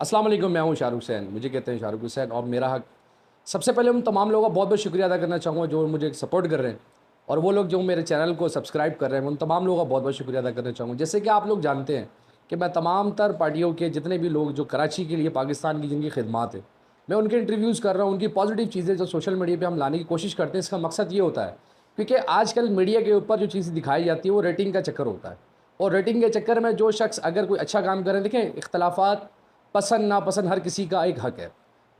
السلام علیکم، میں ہوں شاہ رخ حسین، مجھے کہتے ہیں شاہ رخ حسین، اور میرا حق سب سے پہلے ان تمام لوگوں کا بہت بہت شکریہ ادا کرنا چاہوں گا جو مجھے سپورٹ کر رہے ہیں، اور وہ لوگ جو میرے چینل کو سبسکرائب کر رہے ہیں ان تمام لوگوں کا بہت بہت شکریہ ادا کرنا چاہوں گا۔ جیسے کہ آپ لوگ جانتے ہیں کہ میں تمام تر پارٹیوں کے جتنے بھی لوگ جو کراچی کے لیے پاکستان کی جن کی خدمات ہے، میں ان کے انٹرویوز کر رہا ہوں، ان کی پازیٹیو چیزیں جو سوشل میڈیا پہ ہم لانے کی کوشش کرتے ہیں۔ اس کا مقصد یہ ہوتا ہے کیونکہ آج کل میڈیا کے اوپر جو چیزیں دکھائی جاتی ہے وہ ریٹنگ کا چکر ہوتا ہے، اور ریٹنگ کے چکر میں جو شخص اگر کوئی اچھا کام کرے، دیکھیں اختلافات پسند ناپسند ہر کسی کا ایک حق ہے،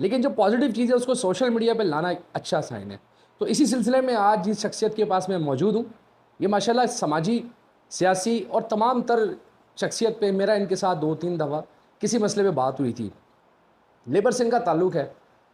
لیکن جو پازیٹیو چیز ہے اس کو سوشل میڈیا پہ لانا ایک اچھا سائن ہے۔ تو اسی سلسلے میں آج جس شخصیت کے پاس میں موجود ہوں، یہ ماشاءاللہ سماجی، سیاسی اور تمام تر شخصیت پہ میرا ان کے ساتھ 2-3 دفعہ کسی مسئلے پہ بات ہوئی تھی۔ لیبر سے ان کا تعلق ہے،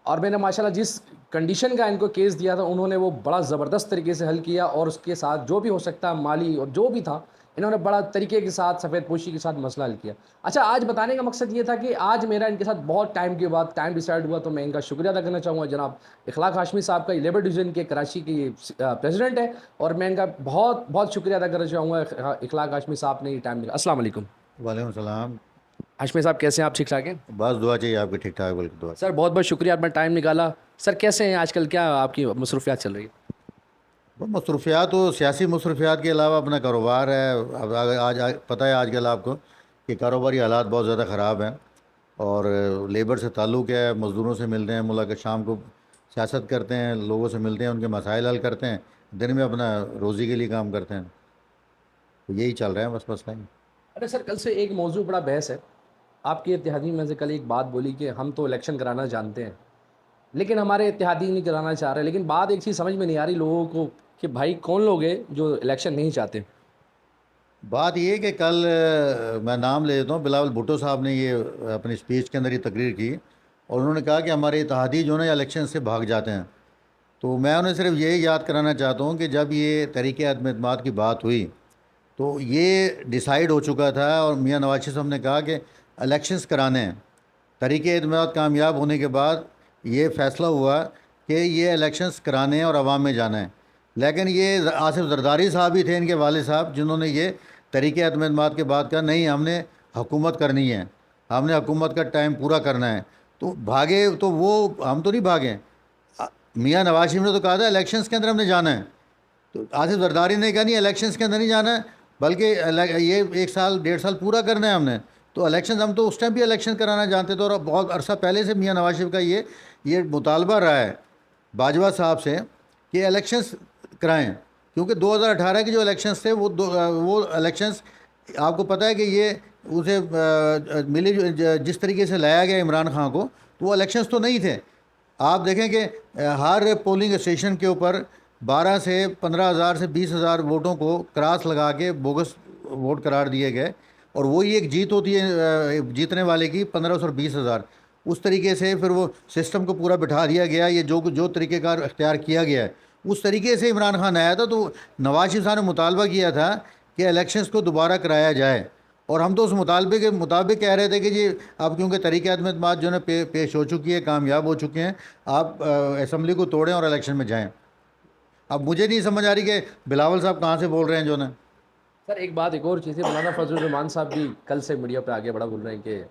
اور میں نے ماشاءاللہ جس کنڈیشن کا ان کو کیس دیا تھا انہوں نے وہ بڑا زبردست طریقے سے حل کیا، اور اس کے ساتھ جو بھی ہو سکتا ہے مالی اور جو بھی تھا انہوں نے بڑا طریقے کے ساتھ سفید پوشی کے ساتھ مسئلہ حل کیا۔ اچھا، آج بتانے کا مقصد یہ تھا کہ آج میرا ان کے ساتھ بہت ٹائم کے بعد ٹائم ڈیسائیڈ ہوا، تو میں ان کا شکریہ ادا کرنا چاہوں گا۔ جناب اخلاق ہاشمی صاحب کا، یہ لیبر ڈویژن کے کراچی کے پریزیڈنٹ ہے، اور میں ان کا بہت بہت شکریہ ادا کرنا چاہوں گا۔ اخلاق ہاشمی صاحب نے یہ ٹائم دیا۔ السلام علیکم وعلیکم السلام۔ ہاشمی صاحب، کیسے ہیں آپ؟ ٹھیک ٹھاک ہیں بس دعا چاہیے آپ کی، ٹھیک ٹھاک بالکل دعا سر؟ بہت بہت شکریہ، آپ نے ٹائم نکالا۔ سر کیسے ہیں آج کل؟ کیا آپ کی مصروفیات چل رہی ہے؟ بس مصروفیات تو سیاسی مصروفیات کے علاوہ اپنا کاروبار ہے۔ اب پتہ ہے آج کل آپ کو کہ کاروباری حالات بہت زیادہ خراب ہیں، اور لیبر سے تعلق ہے، مزدوروں سے ملتے ہیں، ملا کے شام کو سیاست کرتے ہیں، لوگوں سے ملتے ہیں، ان کے مسائل حل کرتے ہیں، دن میں اپنا روزی کے لیے کام کرتے ہیں۔ تو یہی چل رہا ہے بس مسئلہ ہی۔ ارے سر، کل سے ایک موضوع بڑا بحث ہے۔ آپ کے اتحادی میں سے کل ایک بات بولی کہ ہم تو الیکشن کرانا جانتے ہیں لیکن ہمارے اتحادی نہیں کرانا چاہ رہے، لیکن بات ایک چیز سمجھ میں نہیں آ رہی لوگوں کو کہ بھائی کون لوگ ہیں جو الیکشن نہیں چاہتے؟ بات یہ ہے کہ کل میں نام لے دیتا ہوں، بلاول بھٹو صاحب نے یہ اپنی اسپیچ کے اندر یہ تقریر کی، اور انہوں نے کہا کہ ہمارے اتحادی جو ہے نا الیکشن سے بھاگ جاتے ہیں۔ تو میں انہیں صرف یہی یاد کرانا چاہتا ہوں کہ جب یہ تحریک عدم اعتماد کی بات ہوئی تو یہ ڈیسائیڈ ہو چکا تھا، اور میاں نواز شریف صاحب نے کہا کہ الیکشنز کرانے ہیں۔ تحریک اعتماد کامیاب ہونے کے بعد یہ فیصلہ ہوا کہ یہ الیکشنز کرانے ہیں اور عوام میں جانا ہے، لیکن یہ آصف زرداری صاحب ہی تھے، ان کے والد صاحب، جنہوں نے یہ تحریک عدم اعتماد کے بعد کہا نہیں ہم نے حکومت کرنی ہے، ہم نے حکومت کا ٹائم پورا کرنا ہے۔ تو بھاگے تو وہ، ہم تو نہیں بھاگے۔ میاں نواز شریف نے تو کہا تھا الیکشنز کے اندر ہم نے جانا ہے، تو آصف زرداری نے کہا نہیں الیکشنز کے اندر نہیں جانا ہے، بلکہ یہ 1 سال 1.5 سال پورا کرنا ہے ہم نے۔ تو الیکشنز، ہم تو اس ٹائم بھی الیکشن کرانا جانتے تھے، اور بہت عرصہ پہلے سے میاں نواز شریف کا یہ مطالبہ رہا ہے باجوہ صاحب سے کہ الیکشنز کرائیں، کیونکہ 2018 کے جو الیکشنز تھے وہ الیکشنز آپ کو پتہ ہے کہ یہ اسے ملی جس طریقے سے لایا گیا عمران خان کو، تو وہ الیکشنز تو نہیں تھے۔ آپ دیکھیں کہ ہر پولنگ اسٹیشن کے اوپر 12 سے 15,000 سے 20,000 ووٹوں کو کراس لگا کے بوگس ووٹ قرار دیے گئے، اور وہی ایک جیت ہوتی ہے جیتنے والے کی 1500 اور 20,000۔ اس طریقے سے پھر وہ سسٹم کو پورا بٹھا دیا گیا، یہ جو طریقہ کار اختیار کیا گیا ہے اس طریقے سے عمران خان آیا تھا۔ تو نواز شریف صاحب نے مطالبہ کیا تھا کہ الیکشنز کو دوبارہ کرایا جائے، اور ہم تو اس مطالبے کے مطابق کہہ رہے تھے کہ جی اب کیونکہ تحریک عدم اعتماد جو ہے پیش ہو چکی ہے، کامیاب ہو چکے ہیں، آپ اسمبلی کو توڑیں اور الیکشن میں جائیں۔ اب مجھے نہیں سمجھ آ رہی کہ بلاول صاحب کہاں سے بول رہے ہیں جو نا۔ سر ایک بات، ایک اور چیز ہے، مولانا فضل الرحمان صاحب بھی کل سے میڈیا پہ آگے بڑا بول رہے ہیں کہ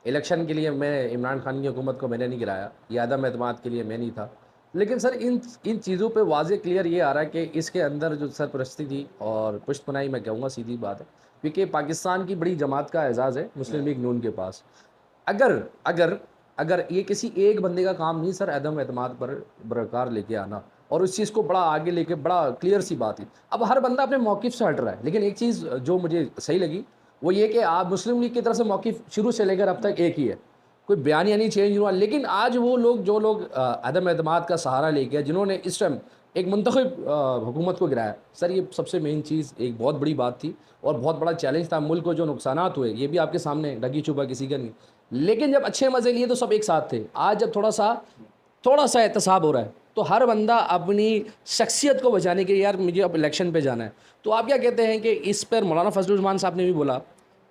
الیکشن کے لیے میں عمران خان کی حکومت کو میں نے نہیں گرایا، یہ عدم اعتماد کے لیے میں نہیں تھا۔ لیکن سر ان چیزوں پہ واضح کلیئر یہ آ رہا ہے کہ اس کے اندر جو سرپرستی تھی اور پشت پناہی، میں کہوں گا سیدھی بات ہے، کیونکہ پاکستان کی بڑی جماعت کا اعزاز ہے مسلم لیگ نون کے پاس۔ اگر اگر اگر یہ کسی ایک بندے کا کام نہیں سر عدم اعتماد پر برقرار لے کے آنا، اور اس چیز کو بڑا آگے لے کے، بڑا کلیئر سی بات ہے۔ اب ہر بندہ اپنے موقف سے ہٹ رہا ہے، لیکن ایک چیز جو مجھے صحیح لگی وہ یہ کہ آپ مسلم لیگ کی طرف سے موقف شروع سے لے کر اب تک ایک ہی ہے، کوئی بیانیہ نہیں چینج ہوا۔ لیکن آج وہ لوگ، جو لوگ عدم اعتماد کا سہارا لے کے، جنہوں نے اس ٹائم ایک منتخب حکومت کو گرایا، سر یہ سب سے مین چیز ایک بہت بڑی بات تھی اور بہت بڑا چیلنج تھا۔ ملک کو جو نقصانات ہوئے یہ بھی آپ کے سامنے ڈھکی چھپا کسی کا نہیں، لیکن جب اچھے مزے لیے تو سب ایک ساتھ تھے۔ آج جب تھوڑا سا احتساب ہو رہا ہے تو ہر بندہ اپنی شخصیت کو بچانے کے لیے، یار مجھے اب الیکشن پہ جانا ہے۔ تو آپ کیا کہتے ہیں کہ اس پر مولانا فضل الرحمان صاحب نے بھی بولا،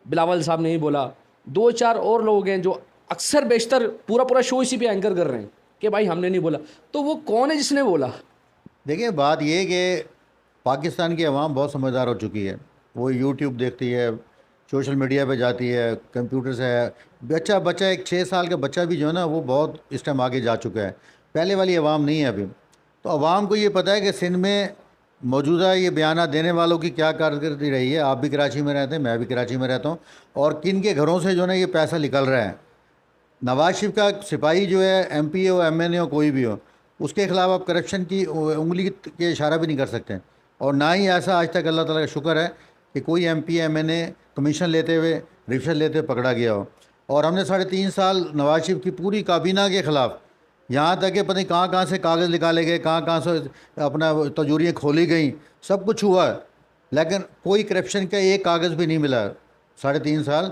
بلاول صاحب نے بھی بولا، 2-4 اور لوگ ہیں جو اکثر بیشتر پورا شو اسی پہ اینکر کر رہے ہیں کہ بھائی ہم نے نہیں بولا، تو وہ کون ہے جس نے بولا؟ دیکھیں بات یہ ہے کہ پاکستان کی عوام بہت سمجھدار ہو چکی ہے، وہ یوٹیوب دیکھتی ہے، سوشل میڈیا پہ جاتی ہے، کمپیوٹر سے ہے، بچہ ایک 6 سال کا بچہ بھی جو ہے نا وہ بہت اس ٹائم آگے جا چکا ہے، پہلے والی عوام نہیں ہے ابھی. تو عوام کو یہ پتہ ہے کہ سندھ میں موجودہ یہ بیانات دینے والوں کی کیا کارکردگی رہی ہے. آپ بھی کراچی میں رہتے ہیں، میں بھی کراچی میں رہتا ہوں، اور کن کے گھروں سے جو ہے نا یہ پیسہ نکل رہا ہے. نواز شریف کا سپاہی جو ہے، ایم پی ہو، ایم این اے ہو، کوئی بھی ہو، اس کے خلاف آپ کرپشن کی انگلی کے اشارہ بھی نہیں کر سکتے. اور نہ ہی ایسا آج تک اللہ تعالیٰ کا شکر ہے کہ کوئی M P M N A commission لیتے ہوئے، رشوت لیتے ہوئے پکڑا گیا ہو. اور ہم نے 3.5 سال نواز شریف کی پوری کابینہ کے خلاف، یہاں تک کہ پتہ نہیں کہاں کہاں سے کاغذ نکالے گئے، کہاں کہاں سے اپنا تجوریاں کھولی گئیں، سب کچھ ہوا، لیکن کوئی کرپشن کا ایک کاغذ بھی نہیں ملا 3.5 سال.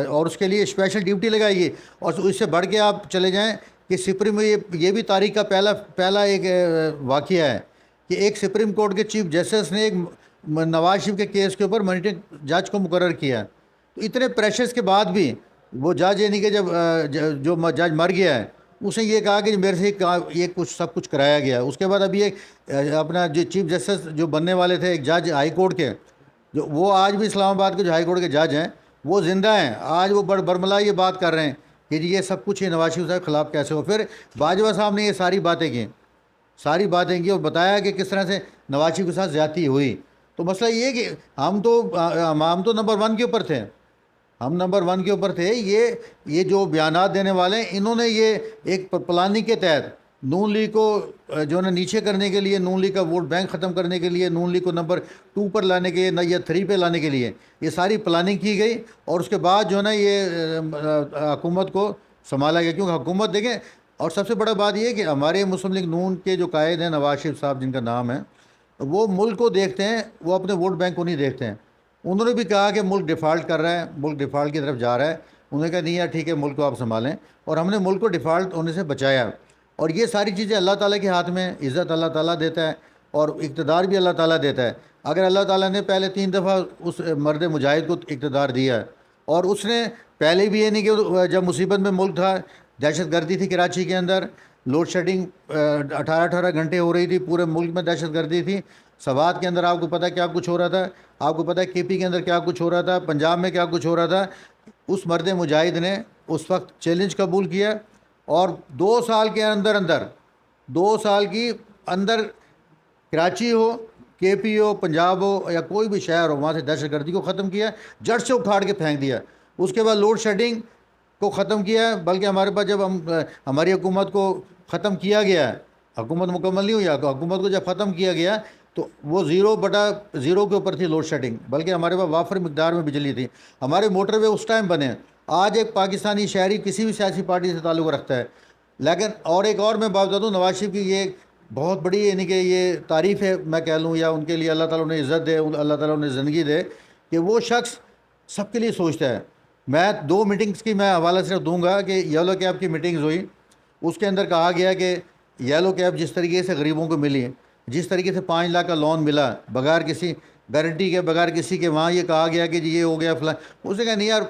اور اس کے لیے اسپیشل ڈیوٹی لگائی گئی. اور اس سے بڑھ کے آپ چلے جائیں کہ سپریم میں یہ بھی تاریخ کا پہلا ایک واقعہ ہے کہ ایک سپریم کورٹ کے چیف جسٹس نے ایک نواز شریف کے کیس کے اوپر مانیٹرنگ جج کو مقرر کیا. تو اتنے پریشرز کے بعد بھی وہ جج، یعنی کہ جب جو جج مر گیا ہے، اس نے یہ کہا کہ میرے سے یہ سب کچھ کرایا گیا. اس کے بعد ابھی ایک اپنا جو چیف جسٹس جو بننے والے تھے، ایک جج ہائی کورٹ کے، جو وہ آج بھی اسلام آباد کے جو ہائی کورٹ کے جج ہیں وہ زندہ ہیں. آج وہ برملا یہ بات کر رہے ہیں کہ جی یہ سب کچھ یہ نواز شریف صاحب کے خلاف کیسے ہو. پھر باجوہ صاحب نے یہ ساری باتیں کی اور بتایا کہ کس طرح سے نواز شریف کے ساتھ زیادتی ہوئی. تو مسئلہ یہ کہ ہم تو نمبر 1 کے اوپر تھے، یہ جو بیانات دینے والے ہیں، انہوں نے یہ ایک پلاننگ کے تحت نون لیگ کو جو ہے نا نیچے کرنے کے لیے، نون لیگ کا ووٹ بینک ختم کرنے کے لیے، نون لیگ کو نمبر 2 پر لانے کے لیے یا 3 پہ لانے کے لیے یہ ساری پلاننگ کی گئی. اور اس کے بعد جو ہے نا یہ حکومت کو سنبھالا گیا. کیونکہ حکومت دیکھیں، اور سب سے بڑا بات یہ ہے کہ ہمارے مسلم لیگ نون کے جو قائد ہیں، نواز شریف صاحب جن کا نام ہے، وہ ملک کو دیکھتے ہیں، وہ اپنے ووٹ بینک کو نہیں دیکھتے ہیں. انہوں نے بھی کہا کہ ملک ڈیفالٹ کر رہا ہے، ملک ڈیفالٹ کی طرف جا رہا ہے. انہوں نے کہا نہیں یار ٹھیک ہے، ملک کو آپ سنبھالیں، اور ہم نے ملک کو ڈیفالٹ ہونے سے بچایا. اور یہ ساری چیزیں اللہ تعالیٰ کے ہاتھ میں، عزت اللہ تعالیٰ دیتا ہے اور اقتدار بھی اللہ تعالیٰ دیتا ہے. اگر اللہ تعالیٰ نے پہلے 3 دفعہ اس مرد مجاہد کو اقتدار دیا، اور اس نے پہلے بھی یہ نہیں کہ جب مصیبت میں ملک تھا، دہشت گردی تھی کراچی کے اندر، لوڈ شیڈنگ 18 گھنٹے ہو رہی تھی، پورے ملک میں دہشت گردی تھی. سوات کے اندر آپ کو پتہ کیا کچھ ہو رہا تھا، آپ کو پتہ ہے کے پی کے اندر کیا کچھ ہو رہا تھا، پنجاب میں کیا کچھ ہو رہا تھا. اس مرد مجاہد نے اس وقت چیلنج قبول کیا، اور 2 سال کے اندر 2 سال کی اندر کراچی ہو، کے پی ہو، پنجاب ہو یا کوئی بھی شہر ہو، وہاں سے دہشت گردی کو ختم کیا، جڑ سے اکھاڑ کے پھینک دیا. اس کے بعد لوڈ شیڈنگ کو ختم کیا. بلکہ ہمارے پاس جب ہماری حکومت کو ختم کیا گیا، حکومت مکمل نہیں ہوئی، حکومت کو جب ختم کیا گیا تو وہ 0/0 کے اوپر تھی لوڈ شیڈنگ. بلکہ ہمارے پاس وافر مقدار میں بجلی تھی. ہمارے موٹر وے اس ٹائم بنے. آج ایک پاکستانی شہری کسی بھی سیاسی پارٹی سے تعلق رکھتا ہے، لیکن ایک اور میں بات بتا دوں، نواز شریف کی یہ بہت بڑی، یعنی کہ یہ تعریف ہے میں کہہ لوں، یا ان کے لیے اللہ تعالیٰ نے عزت دے، اللہ تعالیٰ نے زندگی دے، کہ وہ شخص سب کے لیے سوچتا ہے. میں 2 میٹنگز کی میں حوالہ صرف دوں گا کہ یلو کیب کی میٹنگز ہوئی، اس کے اندر کہا گیا کہ یلو کیب جس طریقے سے غریبوں کو ملی، جس طریقے سے 5 لاکھ کا لون ملا بغیر کسی گارنٹی کے، بغیر کسی کے، وہاں یہ کہا گیا کہ جی یہ ہو گیا فلاں. اس نے کہا نہیں یار،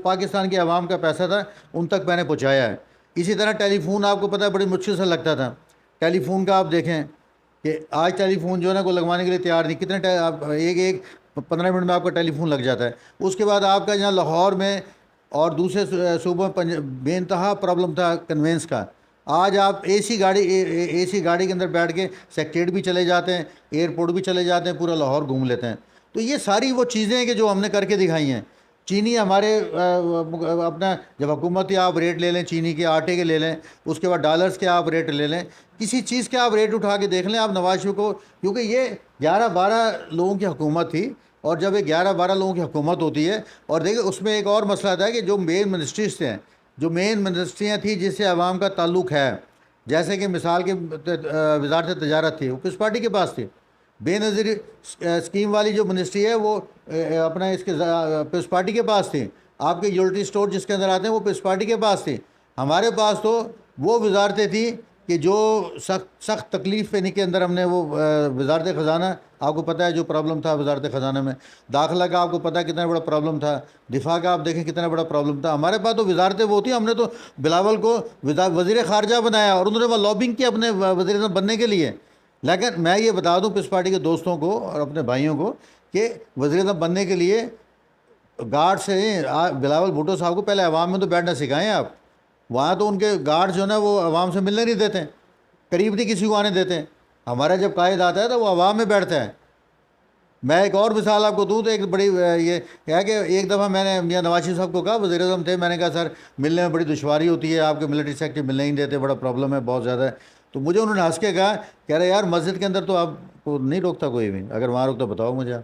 پاکستان کے عوام کا پیسہ تھا، ان تک میں نے پہنچایا ہے. اسی طرح ٹیلی فون آپ کو پتہ ہے بڑی مشکل سے لگتا تھا. ٹیلی فون کا آپ دیکھیں کہ آج ٹیلی فون جو ہے نا کو لگوانے کے لیے تیار نہیں. کتنے ایک 15 منٹ میں آپ کا ٹیلی فون لگ جاتا ہے. اس کے بعد آپ کا جہاں لاہور میں اور دوسرے صوبوں میں بے انتہا پرابلم تھا کنوینس کا. آج آپ اے سی گاڑی کے اندر بیٹھ کے سیکٹریٹ بھی چلے جاتے ہیں، ایئرپورٹ بھی چلے جاتے ہیں، پورا لاہور گھوم لیتے ہیں. تو یہ ساری وہ چیزیں ہیں کہ جو ہم نے کر کے دکھائی ہیں. چینی ہمارے اپنا جب حکومت کی آپ ریٹ لے لیں، چینی کے، آٹے کے لے لیں، اس کے بعد ڈالرز کے آپ ریٹ لے لیں، کسی چیز کے آپ ریٹ اٹھا کے دیکھ لیں آپ نواز شریف کو. کیونکہ یہ 11-12 لوگوں کی حکومت تھی، اور جب یہ 11-12 لوگوں کی حکومت ہوتی ہے، اور دیکھیں اس میں ایک اور مسئلہ تھا کہ جو مین منسٹریز تھے، جو مین منسٹریاں تھیں جس سے عوام کا تعلق ہے، جیسے کہ مثال کے وزارت تجارت تھی، وہ کس پارٹی کے پاس تھی؟ بے نظیر اسکیم والی جو منسٹری ہے وہ اپنا اس کے پیپلز پارٹی کے پاس تھی. آپ کے یوٹیلیٹی اسٹور جس کے اندر آتے ہیں وہ پیپلز پارٹی کے پاس تھی. ہمارے پاس تو وہ وزارتیں تھیں کہ جو سخت تکلیف پینے کے اندر ہم نے وہ وزارت خزانہ، آپ کو پتہ ہے جو پرابلم تھا وزارت خزانہ میں، داخلہ کا آپ کو پتہ ہے کتنا بڑا پرابلم تھا، دفاع کا آپ دیکھیں کتنا بڑا پرابلم تھا. ہمارے پاس تو وزارتیں وہ تھیں. ہم نے تو بلاول کو وزیر خارجہ بنایا، اور انہوں نے وہ لابنگ کی اپنے وزیر اعظم بننے کے لیے. لیکن میں یہ بتا دوں پیپلز پارٹی کے دوستوں کو اور اپنے بھائیوں کو کہ وزیر اعظم بننے کے لیے گارڈ سے بلاول بھٹو صاحب کو پہلے عوام میں تو بیٹھنا سکھائیں آپ. وہاں تو ان کے گارڈ جو ہے نا وہ عوام سے ملنے نہیں دیتے, قریب نہیں کسی کو آنے دیتے. ہمارا جب قائد آتا ہے تو وہ عوام میں بیٹھتا ہے. میں ایک اور مثال آپ کو دوں تو ایک بڑی یہ ہے کہ ایک دفعہ میں نے میاں نواز شریف صاحب کو کہا, وزیر اعظم تھے, میں نے کہا سر ملنے میں بڑی دشواری ہوتی ہے, آپ کے ملٹری سیکٹری ملنے نہیں دیتے, بڑا پرابلم ہے بہت زیادہ ہے. تو مجھے انہوں نے ہنس کے کہا, کہہ رہے یار مسجد کے اندر تو آپ کو نہیں روکتا کوئی بھی, اگر وہاں روکتا بتاؤ مجھے.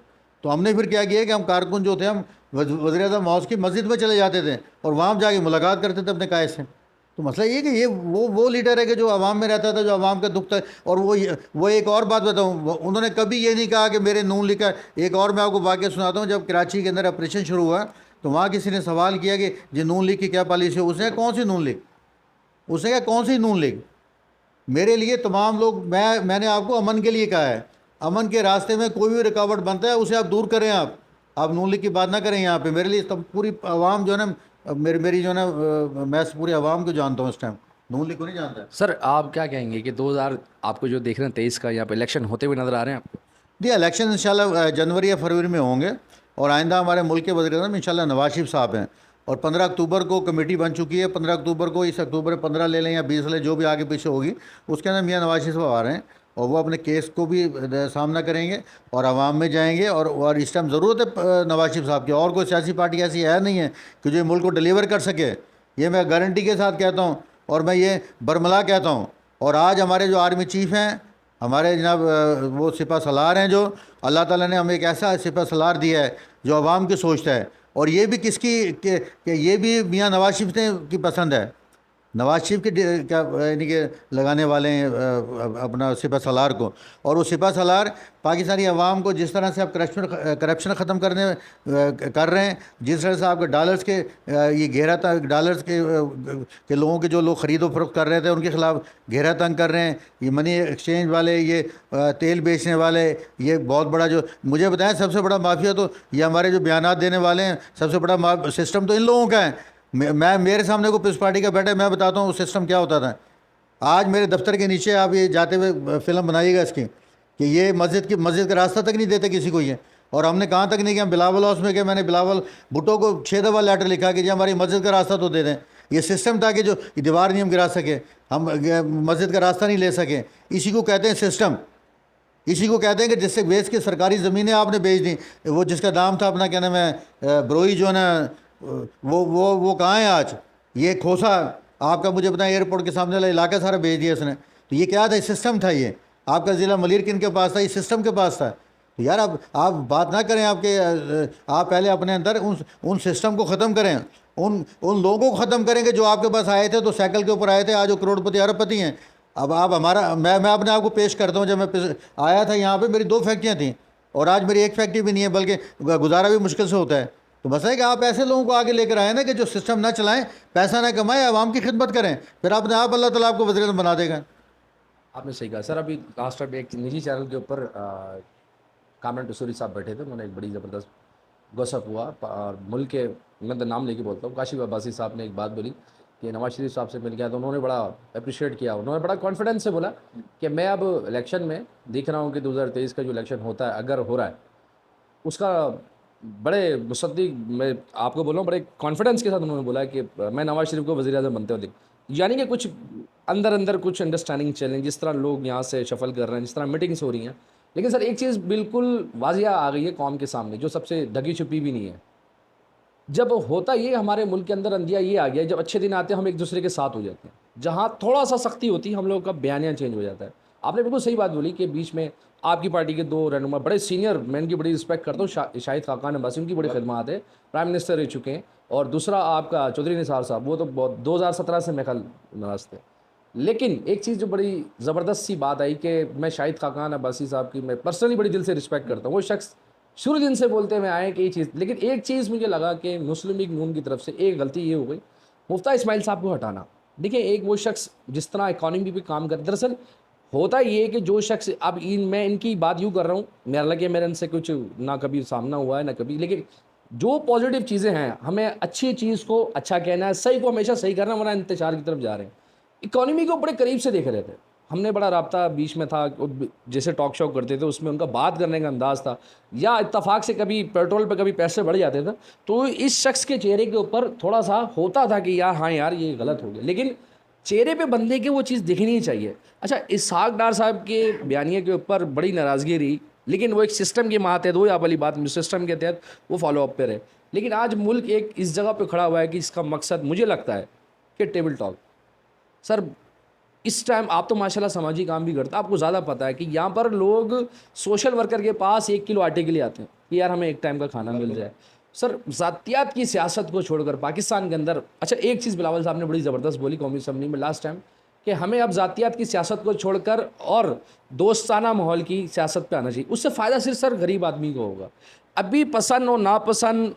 تو ہم نے پھر کیا کیا کہ ہم کارکن جو تھے ہم وزیر اعظم ہاؤس کی مسجد میں چلے جاتے تھے اور وہاں جا کے ملاقات کرتے تھے اپنے قائد سے. تو مسئلہ یہ کہ یہ وہ لیڈر ہے کہ جو عوام میں رہتا تھا, جو عوام کا دکھ تھا. اور وہ ایک اور بات بتاؤں, انہوں نے کبھی یہ نہیں کہا کہ میرے نون لیگ کا. ایک اور میں آپ کو واقعہ سناتا ہوں, جب کراچی کے اندر آپریشن شروع ہوا تو وہاں کسی نے سوال کیا کہ جی نون لیگ کی کیا پالیسی ہے. اس نے کہا کون سی نون لیگ, اس نے کہا کون سی نون لیگ. میرے لیے تمام لوگ, میں نے آپ کو امن کے لیے کہا ہے, امن کے راستے میں کوئی بھی رکاوٹ بنتا ہے اسے آپ دور کریں. آپ نون لیگ کی بات نہ کریں یہاں پہ. میرے لیے پوری عوام جو ہے نا, میری جو ہے نا, میں پوری عوام کو جانتا ہوں اس ٹائم, نون لیگ کو نہیں جانتا. سر آپ کیا کہیں گے کہ 2000 آپ کو جو دیکھ رہے ہیں 23 کا یہاں پہ الیکشن ہوتے ہوئے نظر آ رہے ہیں آپ کو؟ جی الیکشن انشاءاللہ جنوری یا فروری میں ہوں گے, اور آئندہ ہمارے ملک کے وزیر اعظم انشاءاللہ نواز شریف صاحب ہیں. اور 15 اکتوبر کو کمیٹی بن چکی ہے. 15 اکتوبر کو, اس اکتوبر 15 لے لیں یا 20 لیں, جو بھی آگے پیچھے ہوگی, اس کے اندر میاں نواز شریف صاحب آ رہے ہیں اور وہ اپنے کیس کو بھی سامنا کریں گے اور عوام میں جائیں گے. اور اس ٹائم ضرورت ہے نواز شریف صاحب کی, اور کوئی سیاسی پارٹی ایسی ہے نہیں ہے کہ جو ملک کو ڈلیور کر سکے. یہ میں گارنٹی کے ساتھ کہتا ہوں اور میں یہ برملا کہتا ہوں. اور آج ہمارے جو آرمی چیف ہیں, ہمارے جناب وہ سپہ سالار ہیں, جو اللہ تعالیٰ نے ہمیں ایک ایسا سپہ سالار دیا ہے جو عوام کی سوچتا ہے. اور یہ بھی کس کی کہ یہ بھی میاں نواز شریف نے کی پسند ہے. نواز شریف کے یعنی کہ لگانے والے ہیں اپنا سپہ سالار کو. اور وہ سپہ سالار پاکستانی عوام کو جس طرح سے آپ کرپشن ختم کر رہے ہیں, جس طرح سے آپ کے ڈالرز کے یہ گھیرا ڈالرز کے لوگوں کے جو لوگ خرید و فروخت کر رہے تھے ان کے خلاف گھیرا تنگ کر رہے ہیں. یہ منی ایکسچینج والے, یہ تیل بیچنے والے, یہ بہت بڑا جو مجھے بتائیں سب سے بڑا مافیا تو یہ ہمارے جو بیانات دینے والے ہیں, سب سے بڑا سسٹم تو ان لوگوں کا ہے. میں میرے سامنے کو پیپلز پارٹی کا بیٹھا, میں بتاتا ہوں وہ سسٹم کیا ہوتا تھا. آج میرے دفتر کے نیچے آپ یہ جاتے ہوئے فلم بنائیے گا اس کی کہ یہ مسجد کا راستہ تک نہیں دیتے کسی کو یہ. اور ہم نے کہاں تک نہیں کیا, بلاول ہاؤس میں کہ میں نے بلاول بھٹو کو 6 دفعہ لیٹر لکھا کہ جی ہماری مسجد کا راستہ تو دے دیں. یہ سسٹم تھا کہ جو دیوار نہیں ہم گرا سکے, ہم مسجد کا راستہ نہیں لے سکیں. اسی کو کہتے ہیں سسٹم. اسی کو کہتے ہیں کہ جس سے بیچ کے سرکاری زمینیں آپ نے بیچ دیں. وہ جس کا دام تھا اپنا کیا نام ہے بروئی جو ہے نا, وہ کہاں ہے آج. یہ کھوسا آپ کا مجھے بتائیں ایئرپورٹ کے سامنے والا علاقہ سارا بیچ دیا اس نے. تو یہ کیا تھا, سسٹم تھا. یہ آپ کا ضلع ملیر کن کے پاس تھا, یہ سسٹم کے پاس تھا. تو یار آپ بات نہ کریں, آپ پہلے اپنے اندر ان سسٹم کو ختم کریں, ان لوگوں کو ختم کریں کہ جو آپ کے پاس آئے تھے تو سائیکل کے اوپر آئے تھے, آج وہ کروڑ پتی ارب پتی ہیں. اب آپ ہمارا میں اپنے آپ کو پیش کرتا ہوں. جب میں آیا تھا یہاں پہ میری 2 فیکٹریاں تھیں اور آج میری 1 فیکٹری بھی نہیں ہے, بلکہ گزارا بھی مشکل سے ہوتا ہے. تو بس ہے کہ آپ ایسے لوگوں کو آگے لے کر آئیں نا کہ جو سسٹم نہ چلائیں, پیسہ نہ کمائیں, عوام کی خدمت کریں, پھر اپنے آپ اللہ تعالیٰ آپ کو وزیر اعظم بنا دے گا. آپ نے صحیح کہا سر. ابھی لاسٹ ٹائم ایک نجی چینل کے اوپر کامران ٹسوری صاحب بیٹھے تھے, انہوں نے ایک بڑی زبردست گوسپ ہوا, اور ملک کے, میں تو نام لے کے بولتا ہوں, کاشف عباسی صاحب نے ایک بات بولی کہ نواز شریف صاحب سے مل گیا, تو انہوں نے بڑا اپریشیٹ کیا. انہوں نے بڑا کانفیڈنس سے بولا کہ میں اب الیکشن میں دیکھ رہا ہوں کہ 2023 کا جو الیکشن ہوتا ہے, اگر ہو رہا ہے, اس کا بڑے مصدق, میں آپ کو بول رہا ہوں بڑے کانفیڈنس کے ساتھ انہوں نے بولا کہ میں نواز شریف کو وزیر اعظم بنتے ہوئے دیکھ. یعنی کہ کچھ اندر کچھ انڈرسٹینڈنگ چلیں, جس طرح لوگ یہاں سے شفل کر رہے ہیں, جس طرح میٹنگس ہو رہی ہیں. لیکن سر ایک چیز بالکل واضح آ گئی ہے قوم کے سامنے, جو سب سے ڈھکی چھپی بھی نہیں ہے. جب ہوتا یہ ہمارے ملک کے اندر اندھیا یہ آ گیا, جب اچھے دن آتے ہیں ہم ایک دوسرے کے ساتھ ہو جاتے ہیں, جہاں تھوڑا سا سختی ہوتی ہے ہم لوگوں کا بیانیہ چینج ہو جاتا ہے. آپ نے بالکل صحیح بات بولی کہ بیچ میں آپ کی پارٹی کے 2 رہنما بڑے سینئر, میں ان کی بڑی رسپیکٹ کرتا ہوں, شاہد خاقان عباسی, ان کی بڑی خدمات ہے, پرائم منسٹر رہ چکے ہیں. اور دوسرا آپ کا چودھری نثار صاحب, وہ تو بہت 2017 سے میرے خیال ناراض تھے. لیکن ایک چیز جو بڑی زبردست سی بات آئی کہ میں شاہد خاقان عباسی صاحب کی میں پرسنلی بڑی دل سے رسپیکٹ کرتا ہوں. وہ شخص شروع دن سے بولتے ہوئے آئے کہ یہ چیز, لیکن ایک چیز مجھے لگا کہ مسلم لیگ نون کی طرف سے ایک غلطی یہ ہو گئی, مفتیٰ اسماعیل صاحب کو ہٹانا. دیکھیں ایک وہ شخص جس طرح اکانومی پہ کام کرتے, دراصل ہوتا یہ کہ جو شخص, اب میں ان کی بات یوں کر رہا ہوں, میرا لگے میرے ان سے کچھ نہ کبھی سامنا ہوا ہے نہ کبھی, لیکن جو پازیٹیو چیزیں ہیں, ہمیں اچھی چیز کو اچھا کہنا ہے, صحیح کو ہمیشہ صحیح کرنا, ورنہ انتشار کی طرف جا رہے ہیں. اکانومی کو بڑے قریب سے دیکھ رہے تھے, ہم نے بڑا رابطہ بیچ میں تھا, جیسے ٹاک شو کرتے تھے اس میں ان کا بات کرنے کا انداز تھا, یا اتفاق سے کبھی پیٹرول پہ کبھی پیسے بڑھ جاتے تھے تو اس شخص کے چہرے کے اوپر تھوڑا سا ہوتا تھا کہ یار ہاں یار یہ غلط ہو گیا, لیکن چہرے پہ بندے کے وہ چیز دکھنی چاہیے. اچھا, اسحاق ڈار صاحب کے بیانیے کے اوپر بڑی ناراضگی رہی, لیکن وہ ایک سسٹم کے ماتحت ہوئی, آپ والی بات سسٹم کے تحت وہ فالو اپ پہ رہے. لیکن آج ملک ایک اس جگہ پہ کھڑا ہوا ہے کہ اس کا مقصد مجھے لگتا ہے کہ ٹیبل ٹاک. سر اس ٹائم آپ تو ماشاءاللہ سماجی کام بھی کرتے ہیں, آپ کو زیادہ پتہ ہے کہ یہاں پر لوگ سوشل ورکر کے پاس 1 کلو آٹے کے لیے آتے ہیں کہ یار ہمیں ایک ٹائم کا کھانا مل جائے. سر ذاتیات کی سیاست کو چھوڑ کر پاکستان کے اندر, اچھا ایک چیز بلاول صاحب نے بڑی زبردست بولی قومی اسمبلی میں لاسٹ ٹائم, کہ ہمیں اب ذاتیات کی سیاست کو چھوڑ کر اور دوستانہ ماحول کی سیاست پہ آنا چاہیے. اس سے فائدہ صرف سر غریب آدمی کو ہوگا. ابھی پسند اور ناپسند,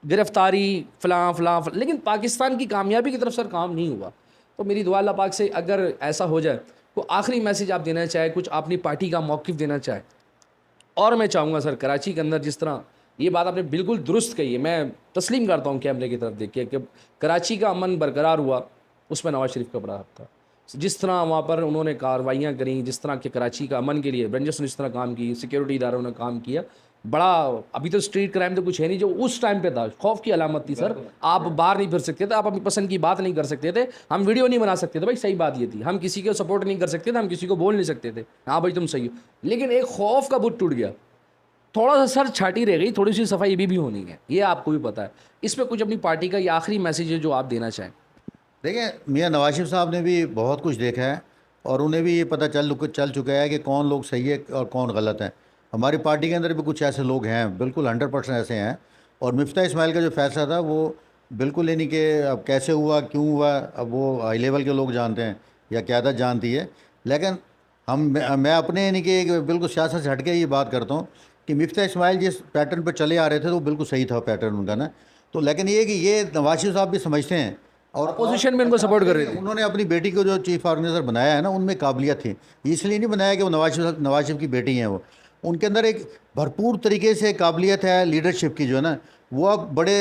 گرفتاری, فلاں فلاں, لیکن پاکستان کی کامیابی کی طرف سر کام نہیں ہوا. تو میری دعا اللہ پاک سے اگر ایسا ہو جائے تو آخری میسیج آپ دینا چاہے, کچھ اپنی پارٹی کا موقف دینا چاہے. اور میں چاہوں گا سر کراچی کے اندر جس طرح یہ بات آپ نے بالکل درست کہی ہے, میں تسلیم کرتا ہوں کیمرے کی طرف دیکھ کے کہ کراچی کا امن برقرار ہوا اس میں نواز شریف کا بڑا حق تھا. جس طرح وہاں پر انہوں نے کارروائیاں کریں, جس طرح کہ کراچی کا امن کے لیے رینجرس نے جس طرح کام کی, سیکیورٹی اداروں نے کام کیا, بڑا. ابھی تو اسٹریٹ کرائم تو کچھ ہے نہیں, جو اس ٹائم پہ تھا خوف کی علامت تھی سر. آپ باہر نہیں پھر سکتے تھے, آپ اپنی پسند کی بات نہیں کر سکتے تھے, ہم ویڈیو نہیں بنا سکتے تھے, بھائی صحیح بات یہ تھی. ہم کسی کو سپورٹ نہیں کر سکتے تھے, ہم کسی کو بول نہیں سکتے تھے ہاں بھائی تم صحیح ہو, لیکن ایک خوف کا بت ٹوٹ گیا. تھوڑا سا سر چھاٹی رہ گئی, تھوڑی سی صفائی بھی ہونی ہے, یہ آپ کو بھی پتہ ہے. اس پہ کچھ اپنی پارٹی کا یہ آخری میسیج ہے جو آپ دینا چاہیں. دیکھیں, میاں نواز شریف صاحب نے بھی بہت کچھ دیکھا ہے اور انہیں بھی یہ پتہ چل چکا ہے کہ کون لوگ صحیح ہے اور کون غلط ہیں. ہماری پارٹی کے اندر بھی کچھ ایسے لوگ ہیں, بالکل 100% ایسے ہیں. اور مفتاح اسماعیل کا جو فیصلہ تھا وہ بالکل یہ نہیں کہ اب کیسے ہوا, کیوں ہوا, اب وہ ہائی لیول کے لوگ جانتے ہیں یا قیادت جانتی ہے. لیکن میں اپنے یعنی کہ بالکل سیاست سے ہٹ کے یہ بات کرتا ہوں کہ مفتاح اسماعیل جس پیٹرن پہ چلے آ رہے تھے تو وہ بالکل صحیح تھا پیٹرن ان کا نا. تو لیکن یہ کہ یہ نواز شریف صاحب بھی سمجھتے ہیں اور اپوزیشن میں ان کو سپورٹ کر رہے تھے. انہوں نے اپنی بیٹی کو جو چیف آرگنائزر بنایا ہے نا, ان میں قابلیت تھی. اس لیے نہیں بنایا کہ وہ نواز شریف کی بیٹی ہیں, وہ ان کے اندر ایک بھرپور طریقے سے قابلیت ہے لیڈرشپ کی جو ہے نا. وہ اب بڑے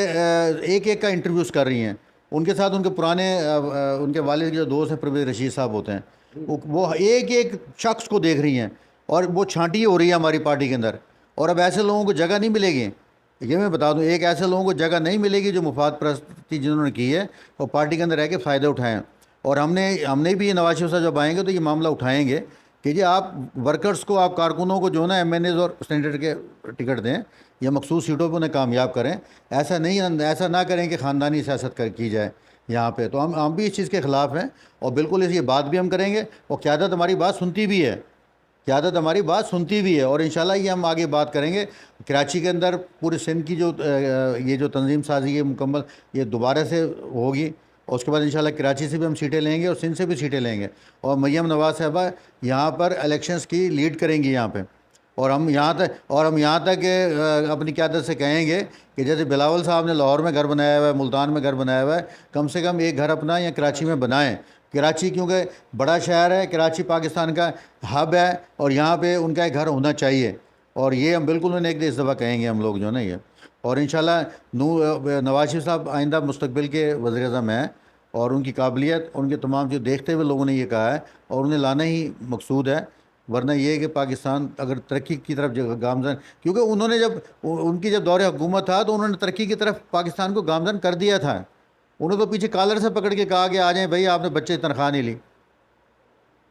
ایک کا انٹرویوز کر رہی ہیں. ان کے ساتھ ان کے پرانے ان کے والد کے جو دوست ہیں پرویز رشید صاحب ہوتے ہیں, وہ ایک شخص کو دیکھ رہی ہیں اور وہ چھانٹی ہو رہی ہے ہماری پارٹی کے اندر. اور اب ایسے لوگوں کو جگہ نہیں ملے گی, یہ میں بتا دوں, ایک ایسے لوگوں کو جگہ نہیں ملے گی جو مفاد پرستی جنہوں نے کی ہے وہ پارٹی کے اندر رہ کے فائدہ اٹھائیں. اور ہم نے بھی یہ نواز شریف صاحب جب آئیں گے تو یہ معاملہ اٹھائیں گے کہ جی آپ ورکرز کو, آپ کارکنوں کو جو ہے نا ایم این ایز اور سینیٹر کے ٹکٹ دیں یا مخصوص سیٹوں پہ انہیں کامیاب کریں. ایسا نہ کریں کہ خاندانی سیاست کی جائے یہاں پہ. تو ہم بھی اس چیز کے خلاف ہیں اور بالکل اس یہ بات بھی ہم کریں گے. اور قیادت ہماری بات سنتی بھی ہے, اور انشاءاللہ یہ ہم آگے بات کریں گے. کراچی کے اندر پورے سندھ کی یہ جو تنظیم سازی ہے مکمل, یہ دوبارہ سے ہوگی. اور اس کے بعد انشاءاللہ کراچی سے بھی ہم سیٹیں لیں گے اور سندھ سے بھی سیٹیں لیں گے. اور مریم نواز صاحبہ یہاں پر الیکشنز کی لیڈ کریں گی یہاں پہ. اور ہم یہاں تک اپنی قیادت سے کہیں گے کہ جیسے بلاول صاحب نے لاہور میں گھر بنایا ہوا ہے, ملتان میں گھر بنایا ہوا ہے, کم سے کم ایک گھر اپنا یا کراچی میں بنائیں. کراچی کیونکہ بڑا شہر ہے, کراچی پاکستان کا ہب ہے اور یہاں پہ ان کا ایک گھر ہونا چاہیے. اور یہ ہم بالکل انہیں ایک اس دفعہ کہیں گے ہم لوگ جو ہے نا یہ. اور انشاءاللہ نواز شریف صاحب آئندہ مستقبل کے وزیر اعظم ہیں اور ان کی قابلیت, ان کے تمام جو دیکھتے ہوئے لوگوں نے یہ کہا ہے اور انہیں لانا ہی مقصود ہے. ورنہ یہ کہ پاکستان اگر ترقی کی طرف گامزن, کیونکہ انہوں نے ان کی جب دور حکومت تھا تو انہوں نے ترقی کی طرف پاکستان کو گامزن کر دیا تھا. انہوں نے تو پیچھے کالر سے پکڑ کے کہا کہ آ جائیں بھائی, آپ نے بچے تنخواہ نہیں لی.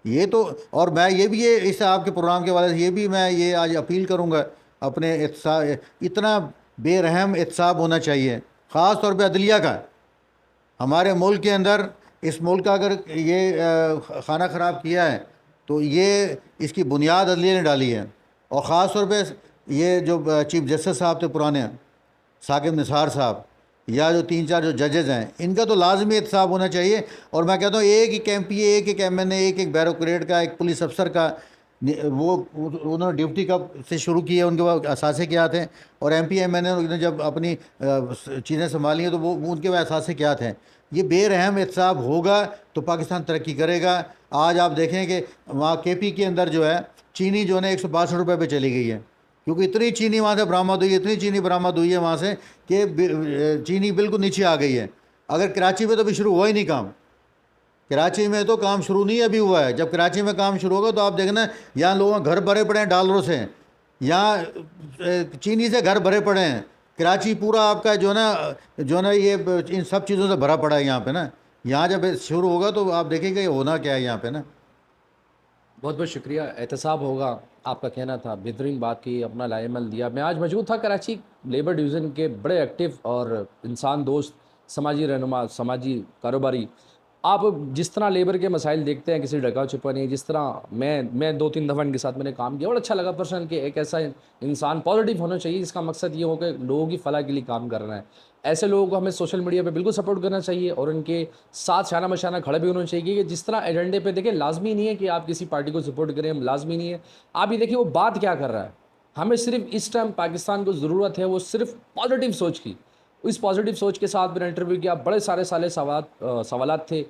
یہ تو, اور میں یہ بھی اس آپ کے پروگرام کے والے سے یہ بھی میں یہ آج اپیل کروں گا, اپنے احتساب, اتنا بے رحم احتساب ہونا چاہیے خاص طور پہ عدلیہ کا. ہمارے ملک کے اندر, اس ملک کا اگر یہ خانہ خراب کیا ہے تو یہ اس کی بنیاد عدلیہ نے ڈالی ہے. اور خاص طور پہ یہ جو چیف جسٹس صاحب تھے پرانے, ثاقب نثار صاحب, یا جو 3-4 جو ججز ہیں, ان کا تو لازمی احتساب ہونا چاہیے. اور میں کہتا ہوں ایک ایم پی اے, ایک ایم این اے, ایک بیوروکریٹ کا, ایک پولیس افسر کا, وہ انہوں نے ڈیوٹی کب سے شروع کی ہے, ان کے اثاثے کیا تھے. اور ایم پی ایم این اے نے جب اپنی چیزیں سنبھالی ہیں تو وہ ان کے اثاثے کیا تھے. یہ بے رحم احتساب ہوگا تو پاکستان ترقی کرے گا. آج آپ دیکھیں کہ وہاں کے پی کے اندر جو ہے چینی جو ہے 162 روپے پہ چلی گئی ہے, کیونکہ اتنی چینی وہاں سے برآمد ہوئی ہے, اتنی چینی برآمد ہوئی ہے وہاں سے کہ چینی بالکل نیچے آ گئی ہے. اگر کراچی پہ تو ابھی شروع ہوا ہی نہیں کام. کراچی میں تو کام شروع نہیں ابھی ہوا ہے. جب کراچی میں کام شروع ہوگا تو آپ دیکھنا یہاں لوگوں کے گھر بھرے پڑے ہیں ڈالروں سے, یہاں چینی سے گھر بھرے پڑے ہیں. کراچی پورا آپ کا جو ہے نا یہ ان سب چیزوں سے بھرا پڑا ہے یہاں پہ نا. یہاں جب شروع ہوگا تو آپ دیکھیں گے ہونا کیا ہے یہاں پہ نا. بہت بہت شکریہ. احتساب ہوگا آپ کا کہنا تھا, بہترین بات کی, اپنا لائے عمل دیا. میں آج موجود تھا کراچی لیبر ڈویژن کے بڑے ایکٹیو اور انسان دوست سماجی رہنما, سماجی کاروباری. آپ جس طرح لیبر کے مسائل دیکھتے ہیں, کسی ڈکا چھپا نہیں, جس طرح میں 2-3 دفعہ ان کے ساتھ میں نے کام کیا, اور اچھا لگا پرسنل کہ ایک ایسا انسان پازیٹیو ہونا چاہیے جس کا مقصد یہ ہو کہ لوگوں کی فلاح کے لیے کام کرنا ہے. ایسے لوگوں کو ہمیں سوشل میڈیا پہ بالکل سپورٹ کرنا چاہیے اور ان کے ساتھ شانہ بشانہ کھڑے بھی ہونا چاہیے کہ جس طرح ایجنڈے پہ دیکھیں, لازمی نہیں ہے کہ آپ کسی پارٹی کو سپورٹ کریں, لازمی نہیں ہے. آپ یہ دیکھیں وہ بات کیا کر رہا ہے. ہمیں صرف اس ٹائم پاکستان کو ضرورت ہے وہ صرف پازیٹیو سوچ کی. اس پازیٹیو سوچ کے ساتھ میں نے انٹرویو کیا, بڑے سارے سوالات تھے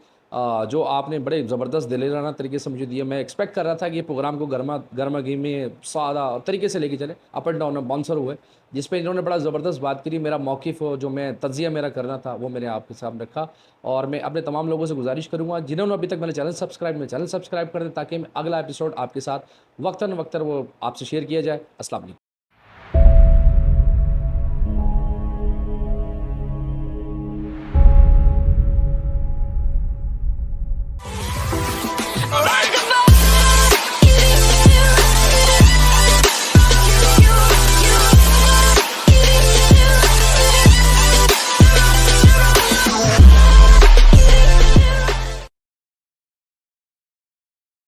جو آپ نے بڑے زبردست دلانہ طریقے سے مجھے دیے. میں ایکسپیکٹ کر رہا تھا کہ یہ پروگرام کو گرما گرمی میں سادہ طریقے سے لے کے چلے, اپ اینڈ ڈاؤن باؤنسر ہوئے, جس پہ انہوں نے بڑا زبردست بات کری. میرا موقف جو میں تجزیہ میرا کرنا تھا وہ میں نے آپ کے سامنے رکھا. اور میں اپنے تمام لوگوں سے گزارش کروں گا جنہوں نے ابھی تک میں نے چینل سبسکرائب کر دیں, تاکہ اگلا ایپیسوڈ آپ کے ساتھ وقتاً وہ آپ سے شیئر کیا جائے. السلام علیکم.